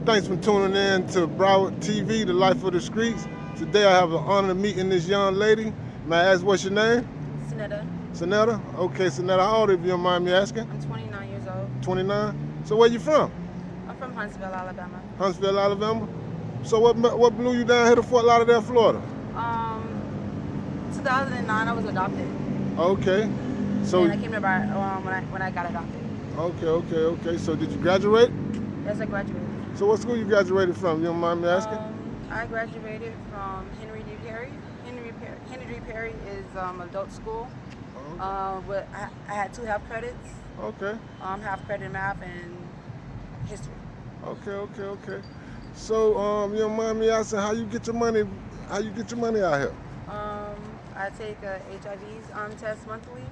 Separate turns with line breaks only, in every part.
Thanks for tuning in to Broward TV, The Life of the Streets. Today I have the honor of meeting this young lady. May I ask what's your name?
Sanetta.
Sanetta? Okay, Sanetta, how old are you, if you don't mind me asking?
I'm 29 years old.
29? So where you from?
I'm from Huntsville, Alabama.
Huntsville, Alabama? So what blew you down here to Fort Lauderdale, Florida?
2009, I was adopted.
Okay. So
And I came here when I got adopted.
Okay. So did you graduate?
Yes, I graduated.
So what school you graduated from? You don't mind me asking?
I graduated from Henry D. Perry. Henry D. Perry is adult school. But I had 2 half credits.
Okay.
Half credit in math and history.
Okay. So you don't mind me asking how you get your money out here?
I take a HIV test monthly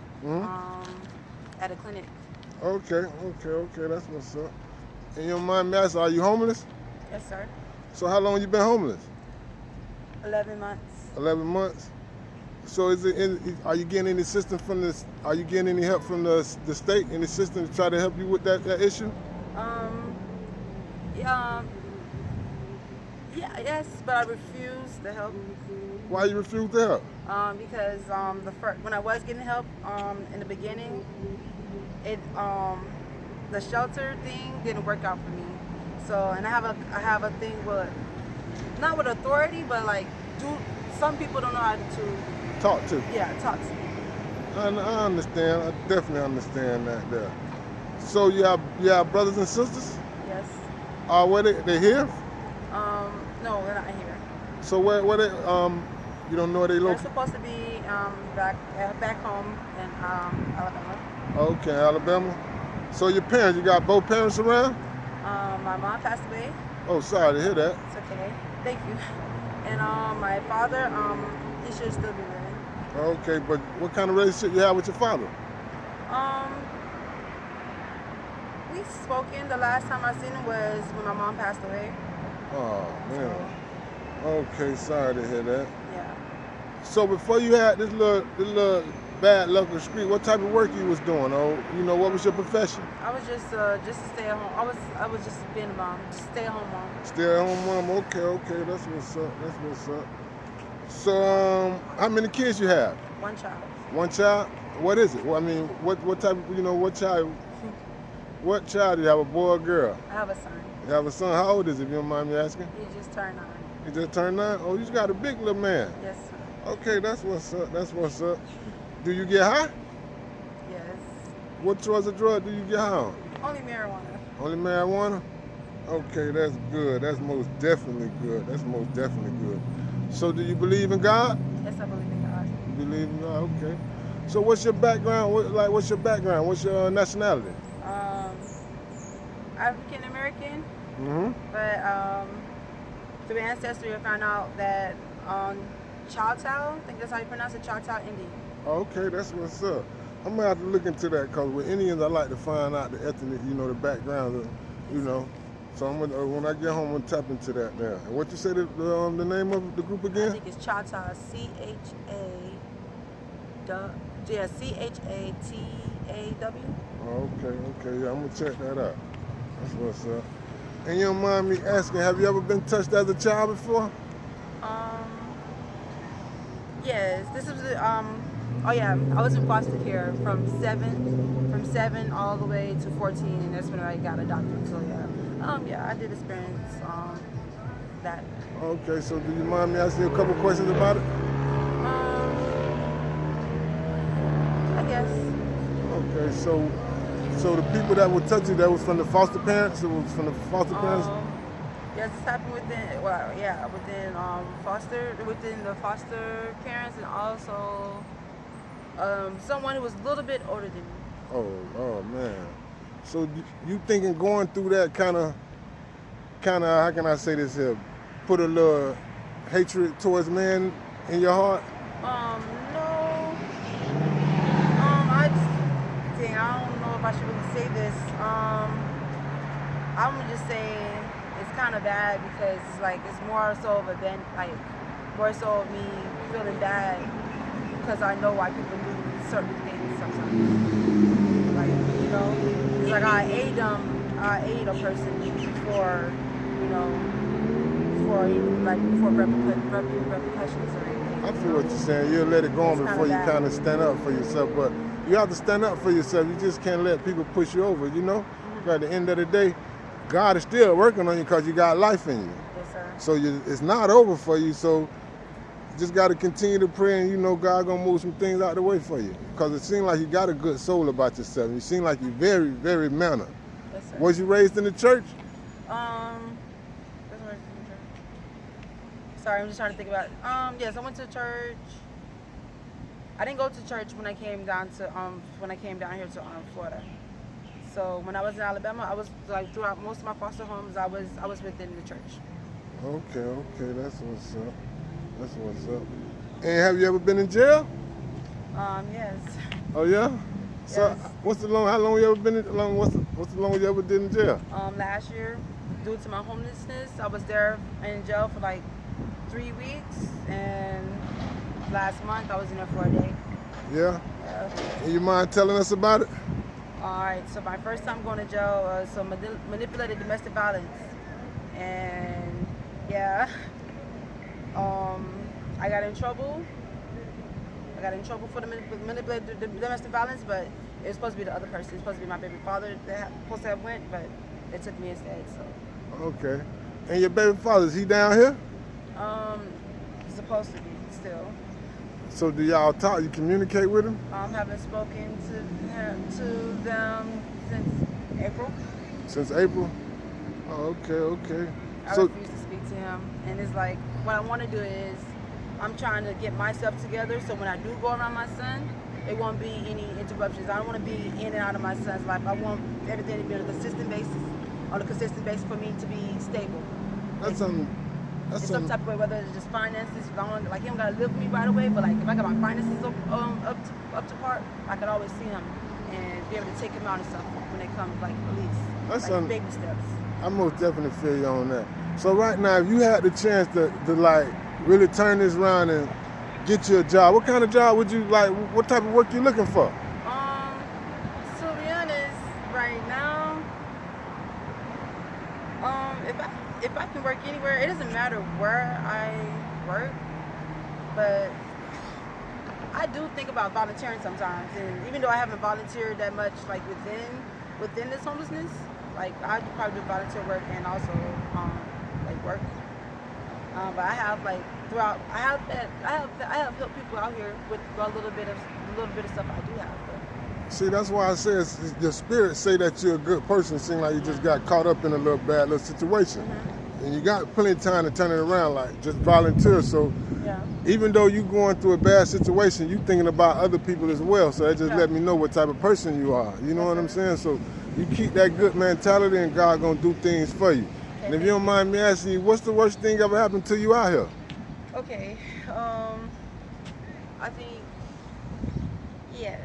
at a clinic.
Okay, that's what's up. And you don't mind me asking, are you homeless?
Yes, sir.
So how long you been homeless?
11 months.
11 months. So are you getting any assistance from this? Are you getting any help from the state, any system to try to help you with that issue?
Yes, but I refuse the help.
Why you refuse to help?
Because when I was getting help in the beginning, the shelter thing didn't work out for me. So, and I have a thing with, not with authority, but like, some people don't know how to
talk to.
Yeah, talk to me.
I understand. I definitely understand that there. So you have brothers and sisters?
Yes.
Where they here?
No, they're not here.
So where they you don't know where they
They're
located?
supposed to be back home in Alabama.
Okay, Alabama. So your parents, you got both parents around?
My mom passed away.
Oh, sorry to hear that.
It's okay. Thank you. And my father, he should still be living.
Okay, but what kind of relationship you have with your father?
We spoken. The last time I seen him was when my mom passed away.
Oh man. Okay, sorry to hear that.
Yeah.
So before you had this little bad luck on the street, what type of work you was doing? What was your profession?
I was just a stay at home. I was just being a mom, just stay at home mom.
Stay at home mom. Okay, that's what's up. So how many kids you have?
1 child.
1 child? What is it? Well, I mean, what type? What child? What child do you have? A boy or girl?
I have a son.
You have a son. How old is he, if you don't mind me asking?
He just turned 9.
He just turned 9? Oh, you got a big little man.
Yes, sir.
Okay, that's what's up. Do you get high?
Yes.
What drugs or drug do you get high on?
Only marijuana.
Only marijuana? Okay, that's good. That's most definitely good. So do you believe in God?
Yes, I believe in God.
You believe in God? Okay. So what's your background? What's your background? What's your nationality?
African American.
Mm-hmm.
But through ancestry, I found out that Choctaw, I think that's how you pronounce it, Choctaw Indian.
Okay, that's what's up. I'm gonna have to look into that because with Indians, I like to find out the ethnic, the background, So I'm gonna, when I get home, I'm gonna tap into that now. And what you say the name of the group again?
I think it's Choctaw, CHATAW.
Okay, yeah, I'm gonna check that out. That's what's up. And you don't mind me asking, have you ever been touched as a child before?
Yes. This was I was in foster care from 7 all the way to 14, and that's when I got adopted. So I did experience that.
Okay, so do you mind me asking you a couple questions about it?
I guess.
Okay, so the people that would touch you, that was from the foster parents? It was from the foster parents?
Yes, this happened within the foster parents, and also someone who was a little bit older than me.
Oh man. So you thinking going through that kind of, how can I say this here, put a little hatred towards men in your heart?
No. I don't know if I should really say this. I'm just saying it's kind of bad because it's more so of more so of me feeling bad because I know why people do certain things sometimes. It's like I aid a person before you know, before repercussions or anything.
I feel what you're saying. You'll let it go on
It's
before you
kinda bad.
kind of stand up for yourself. But you have to stand up for yourself. You just can't let people push you over, you know? But at the end of the day, God is still working on you because you got life in you.
Yes, sir.
So it's not over for you. So you just got to continue to pray, and you know God going to move some things out of the way for you. Because it seems like you got a good soul about yourself. You seem like you're very, very mannered.
Yes, sir.
Was you raised in the church?
That's where I was in church. Sorry, I'm just trying to think about it. Yes, I went to church. I didn't go to church when I came down here to Florida. So when I was in Alabama, I was like throughout most of my foster homes, I was within the church.
Okay, that's what's up. That's what's up. And have you ever been in jail?
Yes.
Oh yeah. So
Yes.
how long you ever been in? What's the longest you ever did in jail?
Last year, due to my homelessness, I was there in jail for like 3 weeks, and last month I was in there for a day.
Yeah.
Yeah.
And you mind telling us about it?
All right. So my first time going to jail was manipulated domestic violence, and yeah, I got in trouble. I got in trouble for the manipulated domestic violence, but it was supposed to be the other person. It was supposed to be my baby father that supposed to have went, but they took me instead. So.
Okay. And your baby father, is he down here?
Supposed to be still.
So do y'all talk? You communicate with him?
Haven't spoken to them since April.
Since April? Oh, okay.
I
So
refuse to speak to him, and it's like what I want to do is I'm trying to get myself together so when I do go around my son, it won't be any interruptions. I don't want to be in and out of my son's life. I want everything to be on a consistent basis for me to be stable.
that's some.
In some type of way, whether it's just finances, like he don't gotta live with me right away, but like if I got my finances up to par, I can always see him and be able to take him out and stuff when it comes like release.
That's
like baby steps.
I most definitely feel you on that. So right now, if you had the chance to like really turn this around and get you a job, what kind of job would you like? What type of work you looking for?
To be honest, right now, if I can work anywhere, it doesn't matter where I work, but I do think about volunteering sometimes. And even though I haven't volunteered that much, like within this homelessness, like I probably do volunteer work and also like work. But I have like throughout, I have helped people out here with a little bit of stuff I do have. But.
See, that's why I say your spirit say that you're a good person. Seem like you just got caught up in a little bad little situation. And you got plenty of time to turn it around, like just volunteer. So even though you're going through a bad situation, you thinking about other people as well. So that just let me know what type of person you are. You know what I'm saying? So you keep that good mentality and God gonna do things for you. And if you don't mind me asking you, what's the worst thing ever happened to you out here?
Okay, I think, yes.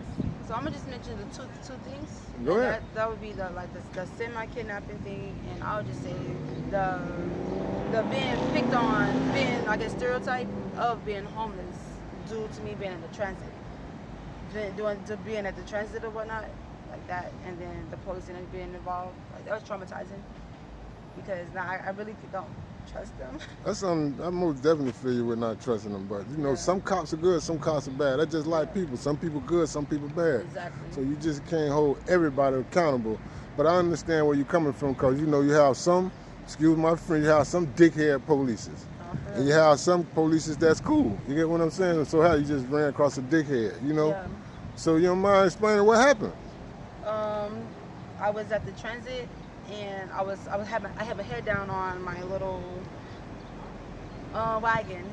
So I'm gonna just mention the two things.
Go ahead.
That would be the semi-kidnapping thing, and I would just say the being picked on, being I guess stereotype of being homeless due to me being in the transit, being at the transit or whatnot like that, and then the police and being involved. Like that was traumatizing because now I really don't trust them.
That's something I most definitely feel you with not trusting them. But you know, some cops are good, some cops are bad. That's just like people. Some people good, some people bad.
Exactly.
So you just can't hold everybody accountable. But I understand where you're coming from because you know you have some, excuse my friend, you have some dickhead polices. And you have some polices that's cool. You get what I'm saying? So how you just ran across a dickhead, you know?
Yeah.
So you don't mind explaining what happened?
I was at the transit and I have a head down on my little wagon,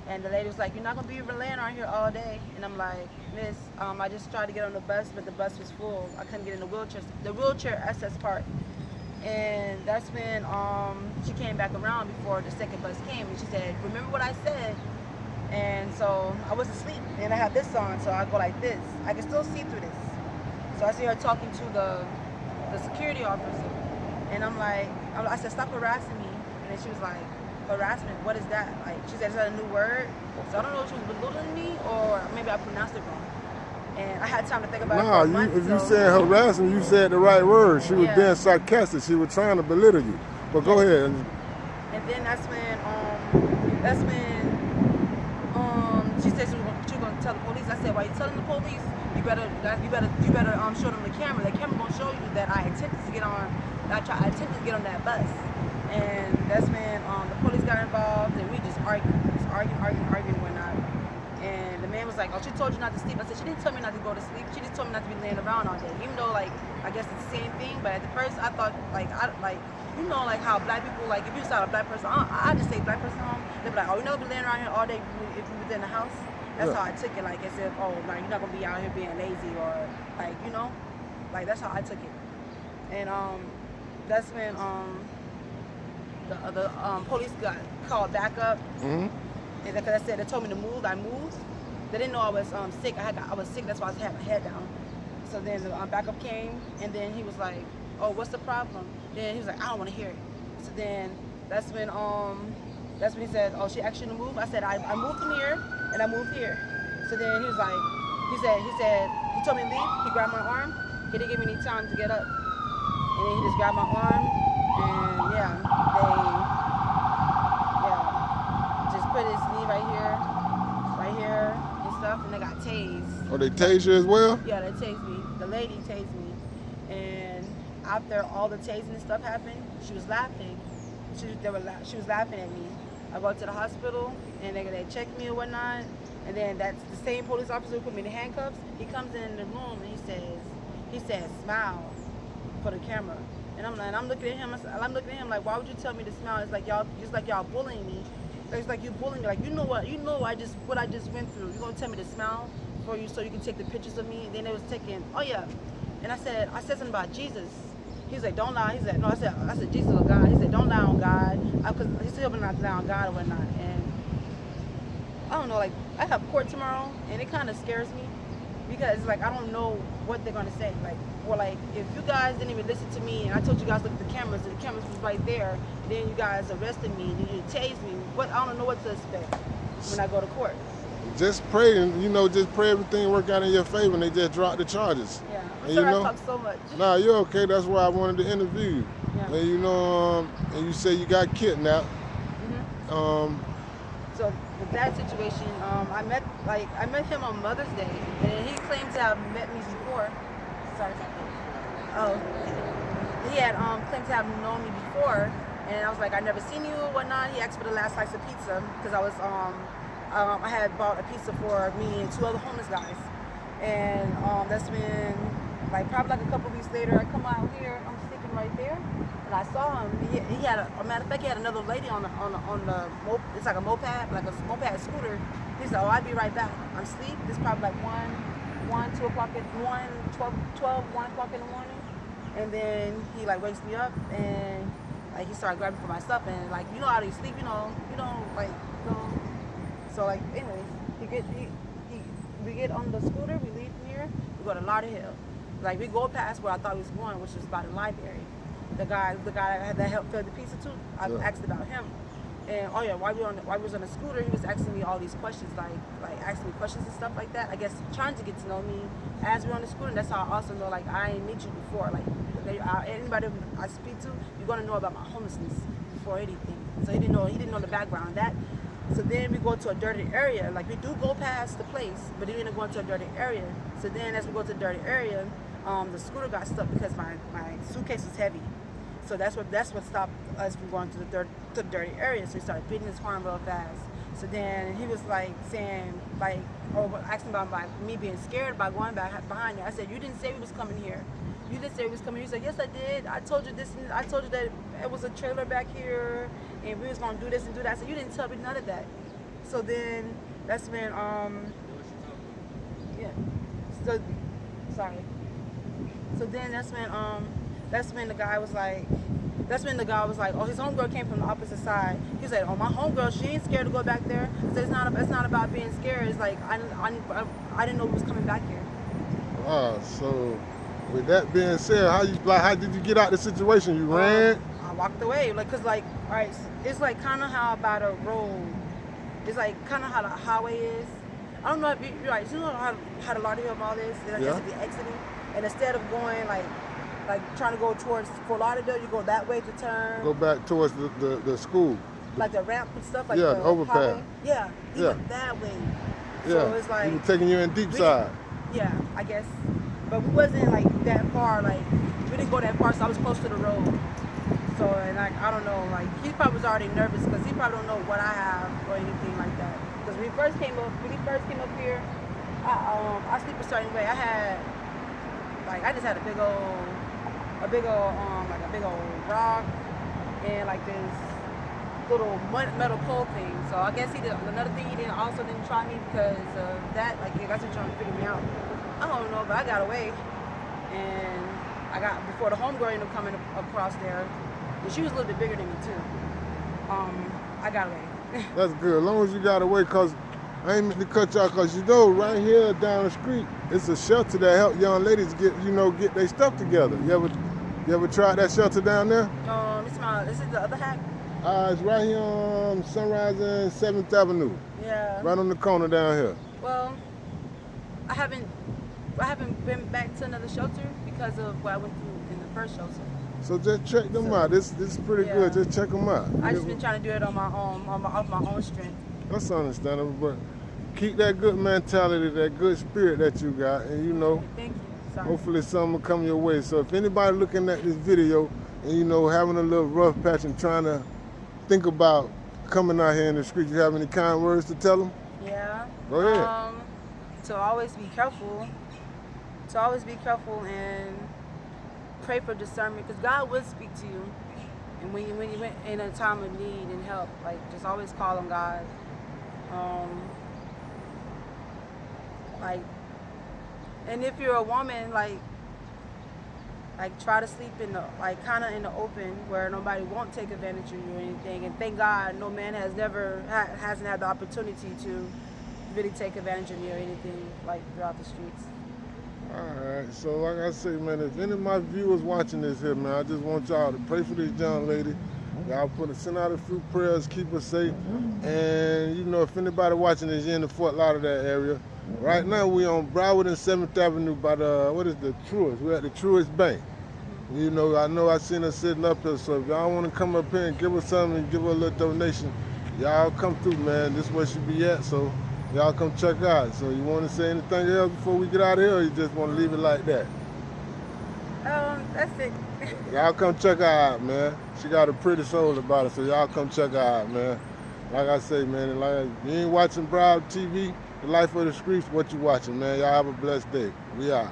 and the lady was like, "You're not gonna be laying on here all day." And I'm like, "Miss, I just tried to get on the bus, but the bus was full. I couldn't get in the wheelchair access part." And that's when she came back around before the second bus came, and she said, "Remember what I said?" And so I was asleep, and I had this on, so I go like this. I can still see through this. So I see her talking to the security officer, and I'm like, I said, "Stop harassing me." And then she was like, "Harassment? What is that?" Like she said, "Is that a new word?" So I don't know if she was belittling me or maybe I pronounced it wrong. And I had time to think about it for a month.
If you said harassing, you said the right word. She was being sarcastic. She was trying to belittle you. But go ahead.
And then that's when she said she was gonna tell the police. I said, why you telling the police? You better show them the camera. The camera gonna show you that I attempted to get on that bus. And that's when the police got involved, and we just arguing and whatnot. And the man was like, oh, she told you not to sleep. I said, she didn't tell me not to go to sleep. She just told me not to be laying around all day. Even though, like, I guess it's the same thing, but at the first I thought, like, you know, like how black people, like, if you saw a black person, I just say black person home, they'd be like, oh, you're not gonna be laying around here all day if you're within the house. That's how I took it, like, as if, oh, like, you're not gonna be out here being lazy or, like, you know, like, that's how I took it. And that's when the police got called back up.
Mm-hmm.
And because I said they told me to move, I moved. They didn't know I was sick. I was sick. That's why I had my head down. So then the backup came, and then he was like, "Oh, what's the problem?" Then he was like, "I don't want to hear it." So then that's when he said, "Oh, she asked you to move." I said, "I moved from here, and I moved here." So then he was like, he told me to leave. He grabbed my arm. He didn't give me any time to get up, and then he just grabbed my arm, and just put his knee right here and stuff, and they got tased.
Oh, they tased you as well?
Yeah, they tased me. The lady tased me, and after all the tasing and stuff happened, she was laughing. She was laughing at me. I go to the hospital, and they checked me or whatnot, and then that's the same police officer who put me in the handcuffs. He comes in the room and he says, smile for the camera. And I'm looking at him. I'm looking at him like, why would you tell me to smile? It's like y'all bullying me. It's like you bullying me. Like you know what I just went through. You're gonna tell me to smile for you so you can take the pictures of me. And then they was taking. Oh yeah. And I said something about Jesus. He's like, don't lie. He said, no. I said Jesus or God. He said, don't lie on God. Because he still been not to lie on God or whatnot. And I don't know. Like I have court tomorrow, and it kind of scares me because like I don't know what they're gonna say. Like if you guys didn't even listen to me and I told you guys look at the cameras and the cameras was right there, then you guys arrested me and you tased me. I don't know what to expect when I go to court.
Just pray and just pray everything work out in your favor and they just drop the charges.
Yeah.
I'm
sorry I talk so much.
Nah, you're okay. That's why I wanted to interview you.
Yeah.
And and you say you got kidnapped.
Mm-hmm. So with that situation, I met him on Mother's Day, and he claimed to have met me before. Sorry. Oh, he had claimed to have known me before, and I was like, I never seen you or whatnot. He asked for the last slice of pizza because I had bought a pizza for me and two other homeless guys, and that's when probably a couple weeks later I come out here. I'm sitting right there. And I saw him. He had a matter of fact, he had another lady on the it's like a moped, like a moped scooter. He said, "Oh, I'll be right back. I'm asleep. It's probably like 1 o'clock in the morning." And then he wakes me up and he started grabbing for my stuff and you know how they sleep, So anyways, we get on the scooter. We leave from here. We go to Lauderhill. We go past where I thought we was going, which was by the library. The guy that helped fill the pizza too, I asked about him. And while we was on the scooter, he was asking me all these questions, asking me questions and stuff like that. I guess trying to get to know me as we're on the scooter. And that's how I also know I ain't meet you before. Anybody I speak to, you're gonna know about my homelessness before anything. So he didn't know the background of that. So then we go to a dirty area. We do go past the place, but we didn't go into a dirty area. So then as we go to the dirty area, the scooter got stuck because my suitcase was heavy. So that's what stopped us from going to the dirty area. So he started beating his horn real fast. So then he was saying asking about me being scared about going back behind you. I said, you didn't say we was coming here. You didn't say we was coming here. He said, yes, I did. I told you this. I told you that it was a trailer back here and we was gonna do this and do that. I said, you didn't tell me none of that. So then that's when So sorry. So then that's when the guy was like, oh, his homegirl came from the opposite side. He said, oh, my homegirl, she ain't scared to go back there. I said, it's not about being scared. It's I didn't know he was coming back here.
So with that being said, how did you get out the situation? You ran?
I walked away, all right, it's kind of how by the road. It's kind of how the highway is. I don't know if you know how the Lauderhill Mall is. It's be exiting, and instead of going like trying to go towards Fort Lauderdale, you go that way to turn.
Go back towards the school.
Like the ramp and stuff, like
Yeah,
the
the overpass.
highway. Yeah, he
Yeah.
went that way.
Yeah.
So it's like
he was taking you in deep
we-
side.
Yeah, I guess. But we wasn't like that far. Like we didn't go that far, so I was close to the road. So and like I don't know, like he probably was already nervous because he probably don't know what I have or anything like that. Because when he first came up here, I sleep a certain way. I just had a big old rock and like this little metal pole thing. So I guess another thing he didn't try me because of that. Like I guess he trying to figure me out. I don't know, but I got away, and I got before the homegirl ended up coming across there, and she was a little bit bigger than me too. I got away.
That's good. As long as you got away, cause I ain't meant to cut y'all, cause you know right here down the street, it's a shelter that help young ladies get their stuff together. You ever tried that shelter down there?
This is the other hack.
It's right here on Sunrise and 7th Avenue.
Yeah.
Right on the corner down here.
Well, I haven't been back to another shelter because of what I went through in the first shelter.
So just check them out. This is pretty good. Just check them out.
I just been trying to do it on my own, off my own strength.
That's understandable, but keep that good mentality, that good spirit that you got, and
Thank you. Sorry.
hopefully something will come your way. So if anybody looking at this video and having a little rough patch and trying to think about coming out here in the street, you have any kind words to tell them?
Yeah.
Go ahead.
To always be careful. To always be careful and pray for discernment, because God will speak to you. And when you went in a time of need and help, like just always call on God. And if you're a woman, like try to sleep in the kind of in the open where nobody won't take advantage of you or anything. And thank God, no man hasn't had the opportunity to really take advantage of me or anything like throughout the streets.
Alright, so like I say, man, if any of my viewers watching this here, man, I just want y'all to pray for this young lady. Y'all send out a few prayers, keep her safe. And if anybody watching is in the Fort Lauderdale area, right now we on Broward and 7th Avenue by the Truist. We're at the Truist Bank. I know I seen her sitting up here, so if y'all want to come up here and give her something and give her a little donation, y'all come through, man. This is where she be at, so y'all come check her out. So you want to say anything else before we get out of here, or you just want to leave it like that?
That's it.
Y'all come check her out, man. She got a pretty soul about her, so y'all come check her out, man. Like I say, man, you ain't watching Broward TV, the life of the streets, what you watching, man. Y'all have a blessed day. We out.